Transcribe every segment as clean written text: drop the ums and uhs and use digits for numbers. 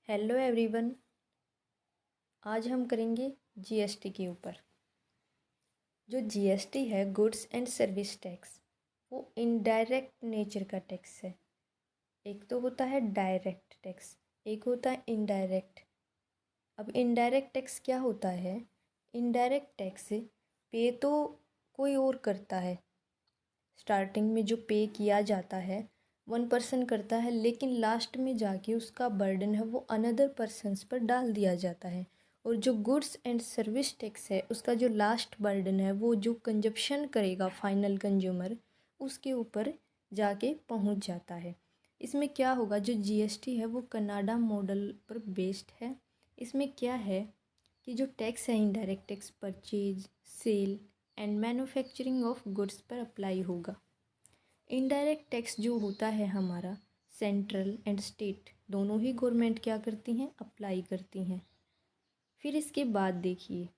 Hello everyone. आज हम करेंगे जीएसटी के ऊपर। जो जीएसटी है, गुड्स एंड सर्विस टैक्स, वो इनडायरेक्ट नेचर का टैक्स है। एक तो होता है डायरेक्ट टैक्स, एक होता है इनडायरेक्ट। अब इनडायरेक्ट टैक्स क्या होता है? इनडायरेक्ट टैक्स पे तो कोई और करता है। स्टार्टिंग में जो पे किया जाता है 1 पर्सन करता है, लेकिन लास्ट में जाके उसका बर्डन है वो अनदर पर्सनस पर डाल दिया जाता है। और जो गुड्स एंड सर्विस टैक्स है, उसका जो लास्ट बर्डन है वो जो कंजप्शन करेगा फाइनल कंज्यूमर, उसके ऊपर जाके पहुंच जाता है। इसमें क्या होगा, जो जीएसटी है वो कनाडा मॉडल पर बेस्ड है। इसमें क्या है कि जो टैक्स है indirect tax purchase, sale and manufacturing of goods पर अप्लाई होगा। इनडायरेक्ट टैक्स जो होता है हमारा, सेंट्रल एंड स्टेट दोनों ही गवर्नमेंट क्या करती हैं, अप्लाई करती हैं। फिर इसके बाद देखिए,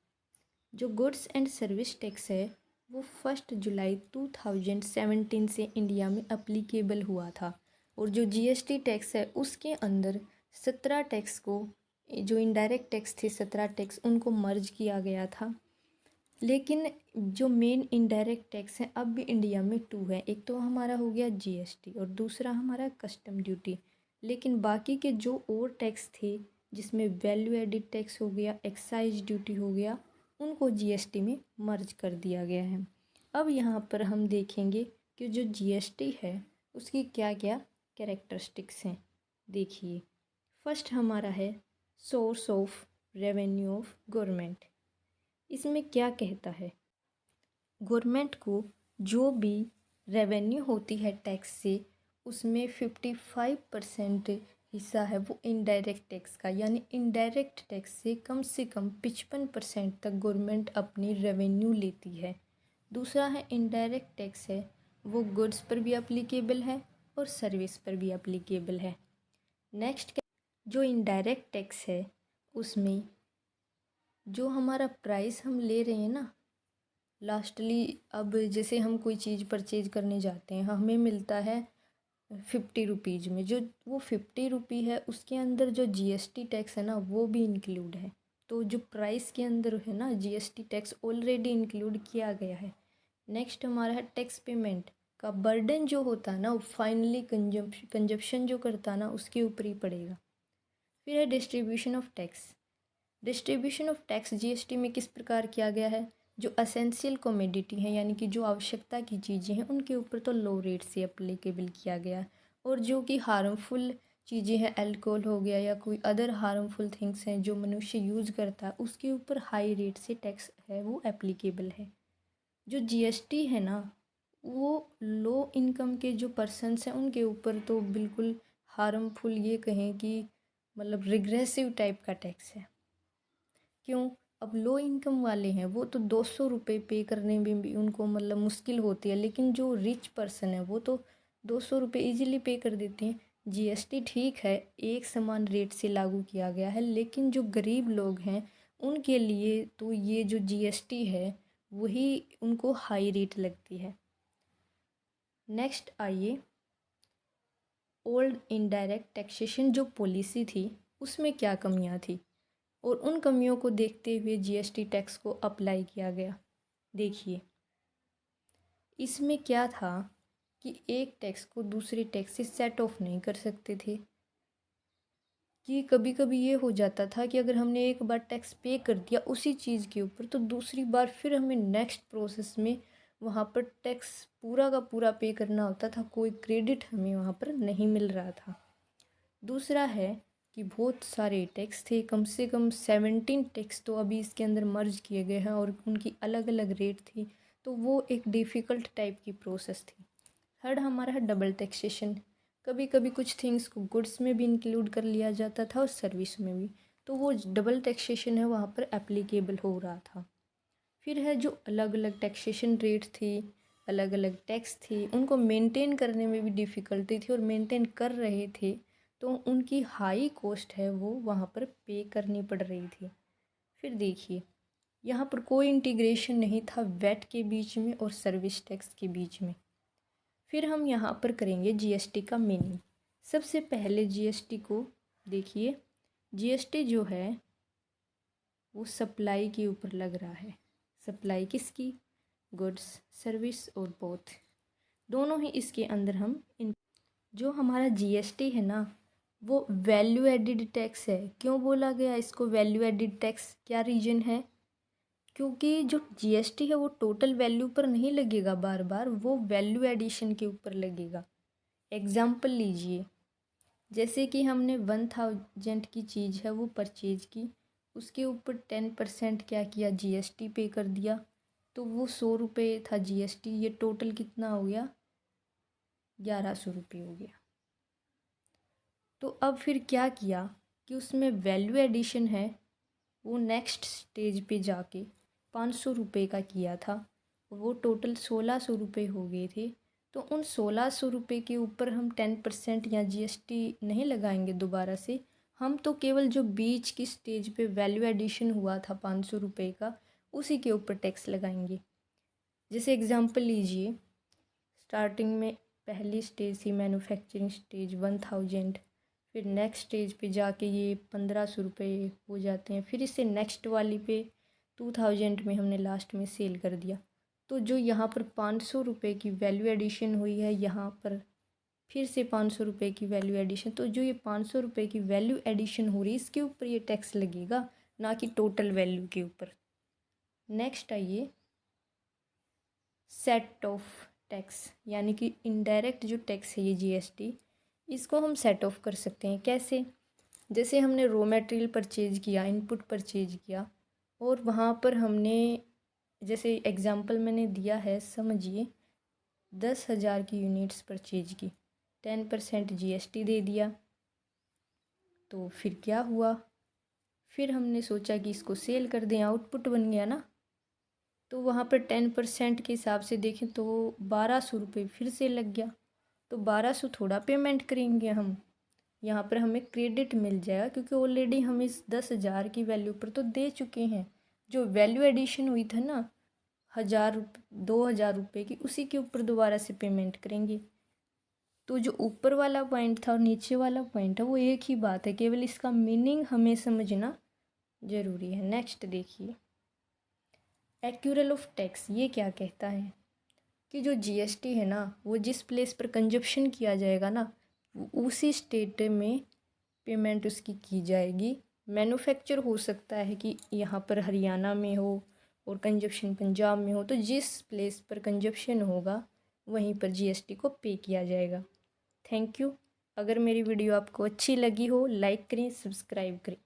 जो गुड्स एंड सर्विस टैक्स है वो 1 जुलाई 2017 से इंडिया में अप्लीकेबल हुआ था। और जो जीएसटी टैक्स है उसके अंदर 17 टैक्स को, जो इनडायरेक्ट टैक्स थे 17 टैक्स, उनको मर्ज किया गया था। लेकिन जो मेन इनडायरेक्ट टैक्स है अब भी इंडिया में 2 है। एक तो हमारा हो गया जीएसटी और दूसरा हमारा कस्टम ड्यूटी। लेकिन बाकी के जो और टैक्स थे, जिसमें वैल्यू एडिड टैक्स हो गया, एक्साइज ड्यूटी हो गया, उनको जीएसटी में मर्ज कर दिया गया है। अब यहाँ पर हम देखेंगे कि जो जीएसटी है उसकी क्या क्या कैरेक्टरिस्टिक्स हैं। देखिए, फर्स्ट हमारा है source of revenue of government. इसमें क्या कहता है, गवर्नमेंट को जो भी रेवेन्यू होती है टैक्स से, उसमें 55% हिस्सा है वो इनडायरेक्ट टैक्स का, यानी इनडायरेक्ट टैक्स से कम 55% तक गवर्नमेंट अपनी रेवेन्यू लेती है। दूसरा है इनडायरेक्ट टैक्स है वो गुड्स पर भी अप्लीकेबल है और सर्विस पर भी अप्लीकेबल है। नेक्स्ट, जो इनडायरेक्ट टैक्स है उसमें जो हमारा प्राइस हम ले रहे हैं ना, लास्टली अब जैसे हम कोई चीज़ परचेज करने जाते हैं, हमें मिलता है 50 रुपीज़ में। जो वो 50 रुपी है उसके अंदर जो जीएसटी टैक्स है ना वो भी इंक्लूड है। तो जो प्राइस के अंदर है ना, जीएसटी टैक्स ऑलरेडी इंक्लूड किया गया है। नेक्स्ट हमारा है टैक्स पेमेंट का बर्डन जो होता है ना, वो फाइनली कंजप्शन जो करता है ना उसके ऊपर ही पड़ेगा। फिर है distribution of tax. Distribution of tax GST में किस प्रकार किया गया है, जो असेंशियल कमोडिटी है यानी कि जो आवश्यकता की चीज़ें हैं उनके ऊपर तो लो रेट से अप्लीकेबल किया गया। और जो कि हार्मफुल चीज़ें हैं, अल्कोहल हो गया या कोई अदर हार्मफुल थिंग्स हैं जो मनुष्य यूज़ करता है, उसके ऊपर हाई रेट से टैक्स है वो एप्लीकेबल है। जो जीएसटी है ना, वो लो इनकम के जो पर्सन्स हैं उनके ऊपर तो बिल्कुल हार्मफुल, ये कहें कि मतलब रिग्रेसिव टाइप का टैक्स है। क्यों? अब लो इनकम वाले हैं वो तो 200 रुपये पे करने में भी उनको मतलब मुश्किल होती है, लेकिन जो रिच पर्सन है वो तो 200 रुपये ईजिली पे कर देते हैं। जीएसटी ठीक है, एक समान रेट से लागू किया गया है, लेकिन जो गरीब लोग हैं उनके लिए तो ये जो जीएसटी है वही उनको हाई रेट लगती है। नेक्स्ट आइए, ओल्ड इनडायरेक्ट टैक्सेशन जो पॉलिसी थी उसमें क्या कमियां थी, और उन कमियों को देखते हुए जीएसटी टैक्स को अप्लाई किया गया। देखिए, इसमें क्या था कि एक टैक्स को दूसरे टैक्स से सेट ऑफ नहीं कर सकते थे। कि कभी कभी ये हो जाता था कि अगर हमने एक बार टैक्स पे कर दिया उसी चीज़ के ऊपर, तो दूसरी बार फिर हमें नेक्स्ट प्रोसेस में वहाँ पर टैक्स पूरा का पूरा पे करना होता था, कोई क्रेडिट हमें वहाँ पर नहीं मिल रहा था। दूसरा है कि बहुत सारे टैक्स थे, कम से कम 17 टैक्स तो अभी इसके अंदर मर्ज किए गए हैं और उनकी अलग अलग रेट थी, तो वो एक डिफ़िकल्ट टाइप की प्रोसेस थी। थर्ड हमारा है डबल टैक्सेशन। कभी कभी कुछ थिंग्स को गुड्स में भी इंक्लूड कर लिया जाता था और सर्विस में भी, तो वो डबल टैक्सेशन है वहाँ पर एप्लीकेबल हो रहा था। फिर है जो अलग अलग टैक्सेशन रेट थी, अलग अलग टैक्स थी, उनको मेंटेन करने में भी डिफ़िकल्टी थी, और मेंटेन कर रहे थे तो उनकी हाई कॉस्ट है वो वहाँ पर पे करनी पड़ रही थी। फिर देखिए, यहाँ पर कोई इंटीग्रेशन नहीं था वैट के बीच में और सर्विस टैक्स के बीच में। फिर हम यहाँ पर करेंगे जीएसटी का मीनिंग। सबसे पहले जीएसटी को देखिए, जीएसटी जो है वो सप्लाई के ऊपर लग रहा है। सप्लाई किसकी? गुड्स, सर्विस और बोथ, दोनों ही इसके अंदर हम इन जो हमारा जीएसटी है ना वो वैल्यू एडिड टैक्स है। क्यों बोला गया इसको वैल्यू एडिड टैक्स? क्या रीजन है? क्योंकि जो जीएसटी है वो टोटल वैल्यू पर नहीं लगेगा बार बार, वो वैल्यू एडिशन के ऊपर लगेगा। एग्जाम्पल लीजिए, जैसे कि हमने 1000 की चीज़ है वो परचेज की, उसके ऊपर 10% क्या किया? जीएसटी पे कर दिया, तो वो 100 रुपये था जीएसटी, ये टोटल कितना हो गया? 1100 रुपये हो गया। तो अब फिर क्या किया कि उसमें वैल्यू एडिशन है वो नेक्स्ट स्टेज पे जाके 500 रुपये का किया था, वो टोटल 1600 रुपये हो गए थे। तो उन 1600 रुपये के ऊपर हम 10% या जीएसटी नहीं लगाएंगे दोबारा से, हम तो केवल जो बीच की स्टेज पे वैल्यू एडिशन हुआ था 500 रुपये का, उसी के ऊपर टैक्स लगाएंगे। जैसे एग्जांपल लीजिए, स्टार्टिंग में पहली स्टेज थी मैन्युफैक्चरिंग स्टेज 1000, फिर नेक्स्ट स्टेज पे जाके ये 1500 रुपये हो जाते हैं, फिर इससे नेक्स्ट वाली पे 2000 में हमने लास्ट में सेल कर दिया। तो जो यहाँ पर 500 रुपये की वैल्यू एडिशन हुई है, यहाँ पर फिर से 500 रुपये की वैल्यू एडिशन, तो जो ये 500 रुपये की वैल्यू एडिशन हो रही है इसके ऊपर ये टैक्स लगेगा, ना कि टोटल वैल्यू के ऊपर। नेक्स्ट आइए, सेट ऑफ टैक्स, यानी कि इनडायरेक्ट जो टैक्स है ये जीएसटी, इसको हम सेट ऑफ कर सकते हैं। कैसे? जैसे हमने रॉ मटेरियल परचेज किया, इनपुट परचेज किया, और वहाँ पर हमने, जैसे एग्जांपल मैंने दिया है, समझिए 10,000 की यूनिट्स परचेज की, 10% जीएसटी दे दिया। तो फिर क्या हुआ? फिर हमने सोचा कि इसको सेल कर दें, आउटपुट बन गया ना। तो वहाँ पर 10% के हिसाब से देखें तो 1200 रुपये फिर से लग गया। तो 1200 थोड़ा पेमेंट करेंगे हम, यहाँ पर हमें क्रेडिट मिल जाएगा, क्योंकि ऑलरेडी हम इस 10,000 की वैल्यू पर तो दे चुके हैं। जो वैल्यू एडिशन हुई था ना 2000 रुपये की, उसी के ऊपर दोबारा से पेमेंट करेंगे। तो जो ऊपर वाला पॉइंट था और नीचे वाला पॉइंट है वो एक ही बात है, केवल इसका मीनिंग हमें समझना ज़रूरी है। नेक्स्ट देखिए, एक्यूरल ऑफ टैक्स, ये क्या कहता है कि जो जीएसटी है ना वो जिस प्लेस पर कंजप्शन किया जाएगा ना, उसी स्टेट में पेमेंट उसकी की जाएगी। मैन्युफैक्चर हो सकता है कि यहाँ पर हरियाणा में हो और कंजप्शन पंजाब में हो, तो जिस प्लेस पर कंजप्शन होगा वहीं पर जीएसटी को पे किया जाएगा। Thank you. अगर मेरी वीडियो आपको अच्छी लगी हो, लाइक करें, सब्सक्राइब करें।